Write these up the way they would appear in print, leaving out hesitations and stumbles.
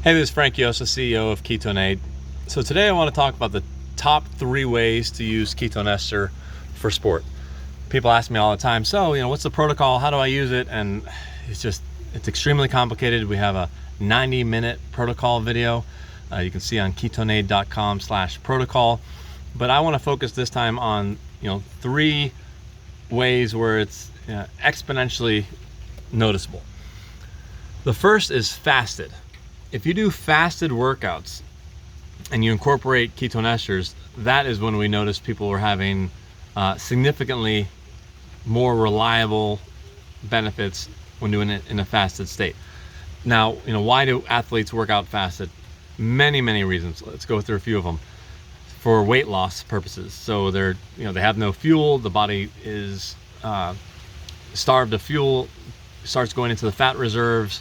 Hey, this is Frank Yosa, CEO of Ketone. So today I want to talk about the top 3 ways to use ketone ester for sport. People ask me all the time, so what's the protocol? How do I use it? And it's extremely complicated. We have a 90-minute protocol video you can see on ketone.com/protocol. But I want to focus this time on 3 ways where it's exponentially noticeable. The first is fasted. If you do fasted workouts and you incorporate ketone esters, that is when we notice people are having significantly more reliable benefits when doing it in a fasted state. Now, why do athletes work out fasted? Many reasons. Let's go through a few of them. For weight loss purposes. So they have no fuel, the body is starved of fuel, starts going into the fat reserves.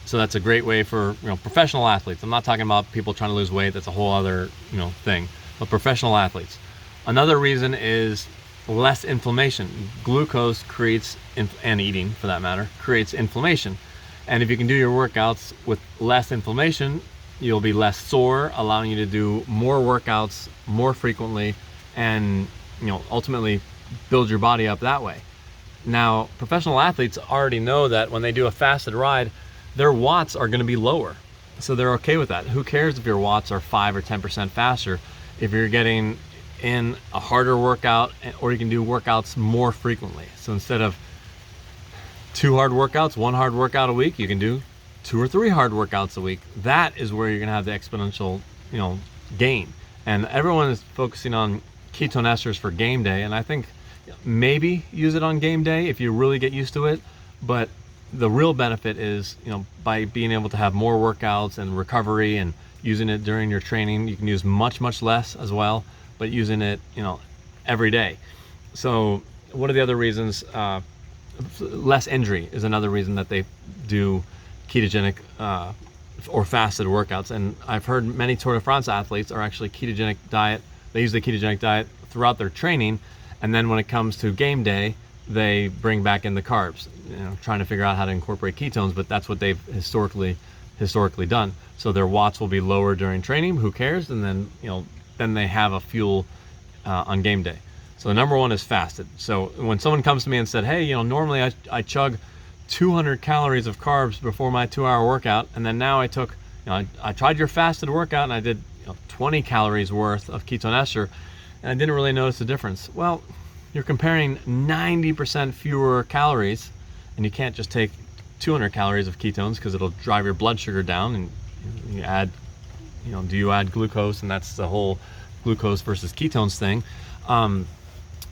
So that's a great way for professional athletes. I'm not talking about people trying to lose weight. That's a whole other thing. But professional athletes. Another reason is less inflammation. Glucose creates, and eating for that matter, creates inflammation. And if you can do your workouts with less inflammation, you'll be less sore, allowing you to do more workouts more frequently, and ultimately build your body up that way. Now, professional athletes already know that when they do a fasted ride, their watts are going to be lower, so they're okay with that. Who cares if your watts are 5 or 10% faster if you're getting in a harder workout, or you can do workouts more frequently. So instead of 2 hard workouts, 1 hard workout a week, you can do 2 or 3 hard workouts a week. That is where you're going to have the exponential gain. And everyone is focusing on ketone esters for game day, and I think maybe use it on game day if you really get used to it. But the real benefit is by being able to have more workouts and recovery, and using it during your training. You can use much less as well, but using it every day. So what are the other reasons? Less injury is another reason that they do ketogenic or fasted workouts. And I've heard many Tour de France athletes are actually ketogenic diet. They use the ketogenic diet throughout their training, and then when it comes to game day, they bring back in the carbs, trying to figure out how to incorporate ketones. But that's what they've historically done. So their watts will be lower during training. Who cares? And then then they have a fuel on game day. So the number 1 is fasted. So when someone comes to me and said, hey, normally I chug 200 calories of carbs before my 2-hour workout, and then now I took I tried your fasted workout and I did 20 calories worth of ketone ester, and I didn't really notice the difference. Well, you're comparing 90% fewer calories, and you can't just take 200 calories of ketones because it'll drive your blood sugar down, and you add do you add glucose? And that's the whole glucose versus ketones thing.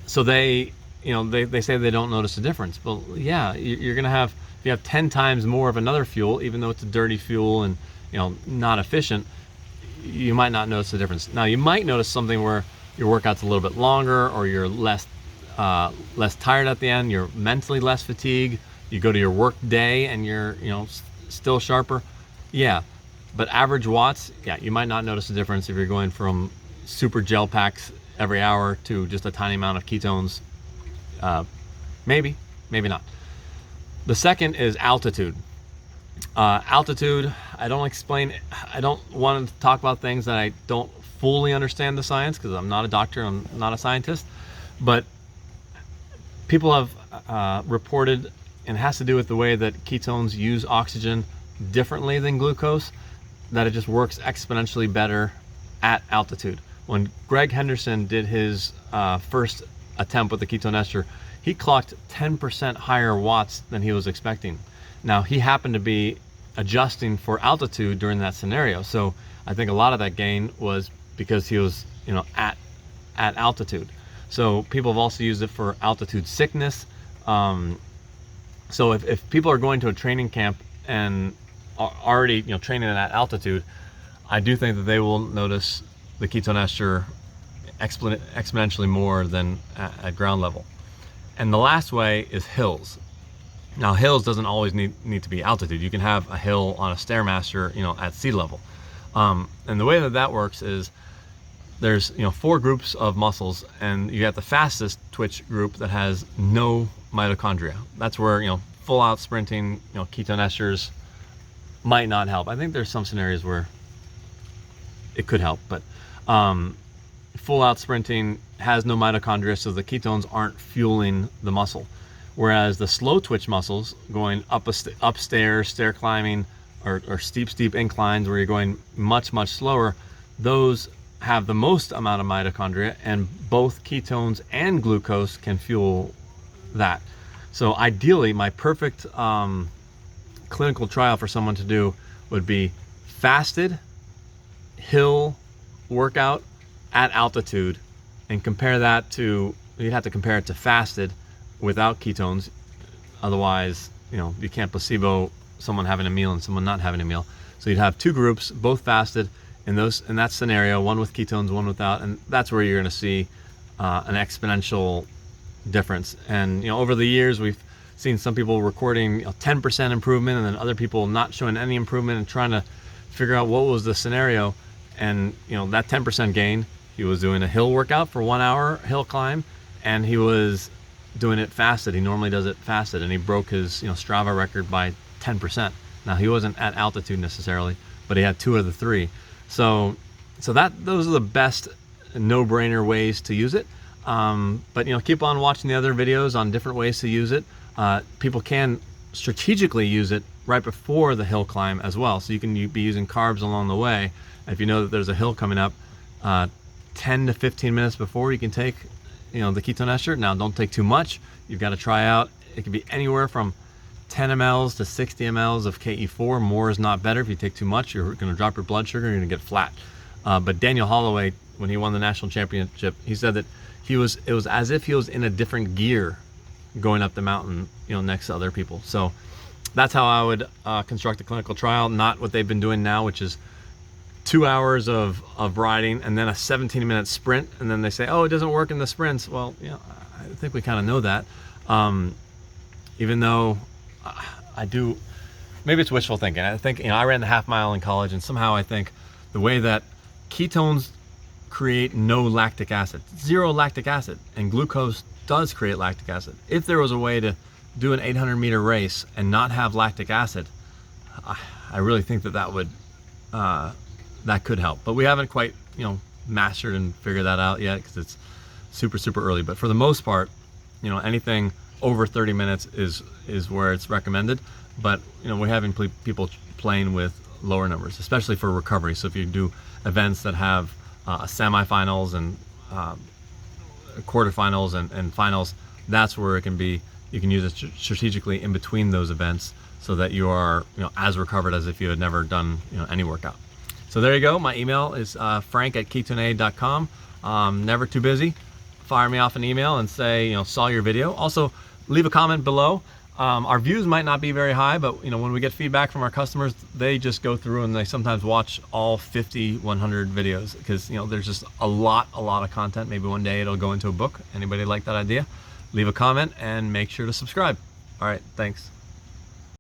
So they say they don't notice the difference. But yeah, you're gonna have, if you have 10 times more of another fuel, even though it's a dirty fuel and not efficient, you might not notice the difference. Now, you might notice something where your workout's a little bit longer, or you're less tired at the end, you're mentally less fatigued, you go to your work day and you're still sharper. Yeah, but average watts, yeah, you might not notice the difference if you're going from super gel packs every hour to just a tiny amount of ketones. Maybe not. The second is altitude. Altitude, I don't want to talk about things that I don't fully understand the science, because I'm not a doctor, I'm not a scientist, but people have reported, and it has to do with the way that ketones use oxygen differently than glucose, that it just works exponentially better at altitude. When Greg Henderson did his first attempt with the ketone ester, he clocked 10% higher watts than he was expecting. Now, he happened to be adjusting for altitude during that scenario, so I think a lot of that gain was because he was at altitude. So people have also used it for altitude sickness. So if people are going to a training camp and are already training at altitude, I do think that they will notice the ketone ester exponentially more than at ground level. And the last way is hills. Now, hills doesn't always need to be altitude. You can have a hill on a Stairmaster at sea level. And the way that works is there's 4 groups of muscles, and you got the fastest twitch group that has no mitochondria. That's where full out sprinting ketone esters might not help. I think there's some scenarios where it could help, but full out sprinting has no mitochondria, so the ketones aren't fueling the muscle. Whereas the slow twitch muscles, going upstairs, stair climbing, or steep inclines where you're going much slower, those have the most amount of mitochondria, and both ketones and glucose can fuel that. So ideally, my perfect clinical trial for someone to do would be fasted hill workout at altitude, and compare that to, you'd have to compare it to fasted without ketones. Otherwise, you can't placebo someone having a meal and someone not having a meal. So you'd have two groups, both fasted, in that scenario, one with ketones, one without, and that's where you're going to see an exponential difference. And over the years, we've seen some people recording 10% improvement, and then other people not showing any improvement, and trying to figure out what was the scenario. And that 10% gain, he was doing a hill workout for 1 hour, hill climb, and he was doing it fasted. He normally does it fasted, and he broke his Strava record by 10%. Now, he wasn't at altitude necessarily, but he had 2 of the 3. So those are the best no-brainer ways to use it. But keep on watching the other videos on different ways to use it. People can strategically use it right before the hill climb as well. So you can be using carbs along the way. If you know that there's a hill coming up, 10 to 15 minutes before, you can take the ketone ester. Now, don't take too much. You've got to try out. It can be anywhere from 10 mLs to 60 mLs of Ke4. More is not better. If you take too much, you're going to drop your blood sugar and you're going to get flat. But Daniel Holloway, when he won the national championship, he said that it was as if he was in a different gear going up the mountain, next to other people. So that's how I would construct a clinical trial, not what they've been doing now, which is 2 hours of riding and then a 17-minute sprint, and then they say, oh, it doesn't work in the sprints. Well, I think we kind of know that. Even though I do, maybe it's wishful thinking. I think, I ran the half mile in college, and somehow I think the way that ketones create no lactic acid, 0 lactic acid, and glucose does create lactic acid. If there was a way to do an 800-meter race and not have lactic acid, I really think that would, that could help. But we haven't quite, mastered and figured that out yet, because it's super early. But for the most part, anything over 30 minutes is where it's recommended. But we're having people playing with lower numbers, especially for recovery. So if you do events that have semifinals and quarterfinals and finals, that's where it can be. You can use it strategically in between those events, so that you are as recovered as if you had never done any workout. So there you go. My email is frank@ketone.com. Never too busy. Fire me off an email and say saw your video. Also, leave a comment below. Our views might not be very high, but when we get feedback from our customers, they just go through and they sometimes watch all 50, 100 videos, because there's just a lot of content. Maybe one day it'll go into a book. Anybody like that idea? Leave a comment and make sure to subscribe. All right, thanks.